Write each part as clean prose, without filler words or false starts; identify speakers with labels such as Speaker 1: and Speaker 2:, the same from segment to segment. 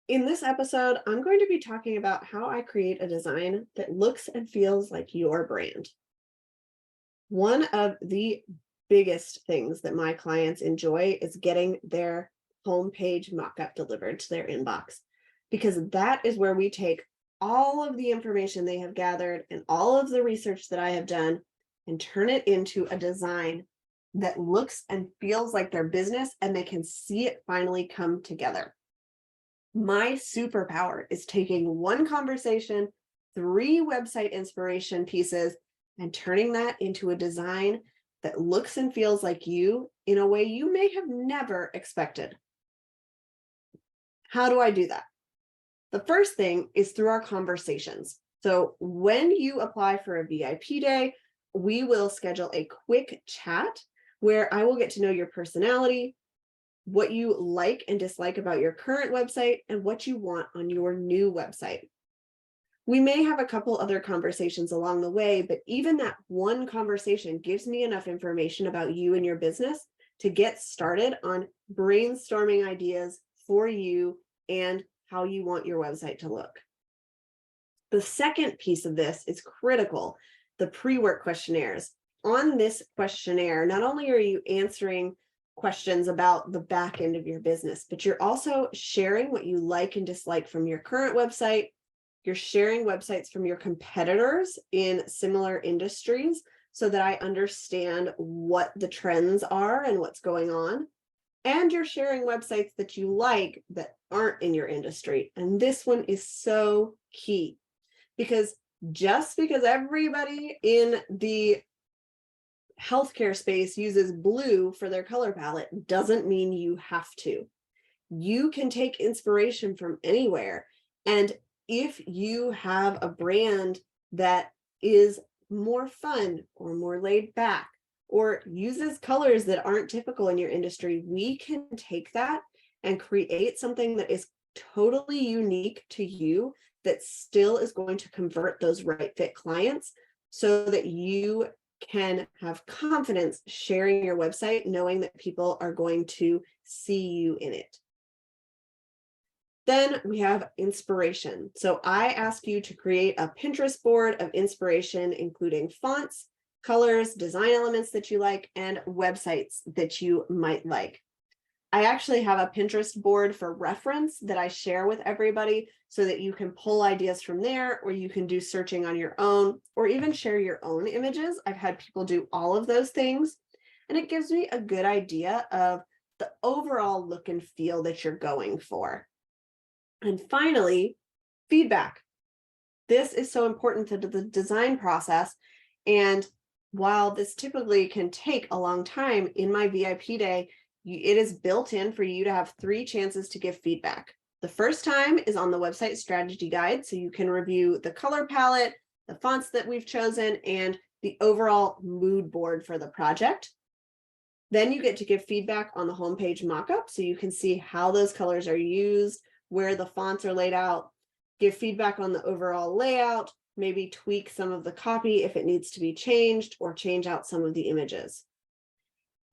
Speaker 1: In this episode, I'm going to be talking about how I create a design that looks and feels like your brand. One of the biggest things that my clients enjoy is getting their homepage mockup delivered to their inbox, because that is where we take all of the information they have gathered and all of the research that I have done and turn it into a design that looks and feels like their business, and they can see it finally come together. My superpower is taking one conversation, 3 website inspiration pieces, and turning that into a design that looks and feels like you in a way you may have never expected. How do I do that? The first thing is through our conversations. So when you apply for a VIP day, we will schedule a quick chat where I will get to know your personality, what you like and dislike about your current website, and what you want on your new website. We may have a couple other conversations along the way, but even that one conversation gives me enough information about you and your business to get started on brainstorming ideas for you and how you want your website to look. The second piece of this is critical: the pre-work questionnaires. On this questionnaire, not only are you answering questions about the back end of your business, but you're also sharing what you like and dislike from your current website. You're sharing websites from your competitors in similar industries so that I understand what the trends are and what's going on. And you're sharing websites that you like that aren't in your industry. And this one is so key, because just because everybody in the healthcare space uses blue for their color palette doesn't mean you have to. You can take inspiration from anywhere. And if you have a brand that is more fun or more laid back or uses colors that aren't typical in your industry, we can take that and create something that is totally unique to you that still is going to convert those right fit clients, so that you can have confidence sharing your website, knowing that people are going to see you in it. Then we have inspiration. So I ask you to create a Pinterest board of inspiration, including fonts, colors, design elements that you like, and websites that you might like. I actually have a Pinterest board for reference that I share with everybody so that you can pull ideas from there, or you can do searching on your own, or even share your own images. I've had people do all of those things, and it gives me a good idea of the overall look and feel that you're going for. And finally, feedback. This is so important to the design process. And while this typically can take a long time, in my VIP day, it is built in for you to have 3 chances to give feedback. The first time is on the website strategy guide, so you can review the color palette, the fonts that we've chosen, and the overall mood board for the project. Then you get to give feedback on the homepage mockup, so you can see how those colors are used, where the fonts are laid out, give feedback on the overall layout, maybe tweak some of the copy if it needs to be changed, or change out some of the images.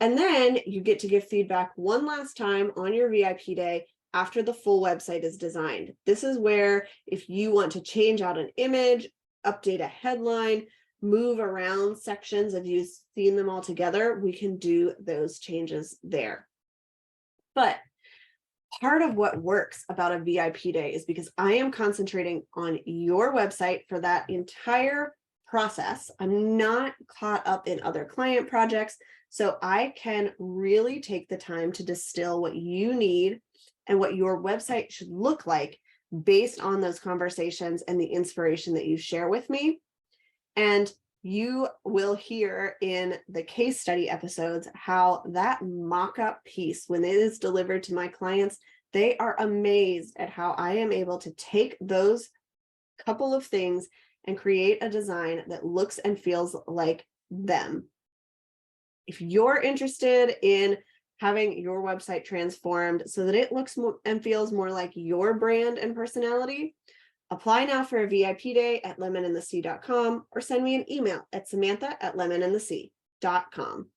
Speaker 1: And then you get to give feedback one last time on your VIP day after the full website is designed. This is where, if you want to change out an image, update a headline, move around sections of you seeing them all together, we can do those changes there. But part of what works about a VIP day is because I am concentrating on your website for that entire process. I'm not caught up in other client projects, so I can really take the time to distill what you need and what your website should look like based on those conversations and the inspiration that you share with me. And you will hear in the case study episodes how that mock-up piece, when it is delivered to my clients, they are amazed at how I am able to take those couple of things and create a design that looks and feels like them. If you're interested in having your website transformed so that it looks more and feels more like your brand and personality, apply now for a VIP day at lemonandthesea.com, or send me an email at samantha@lemonandthesea.com.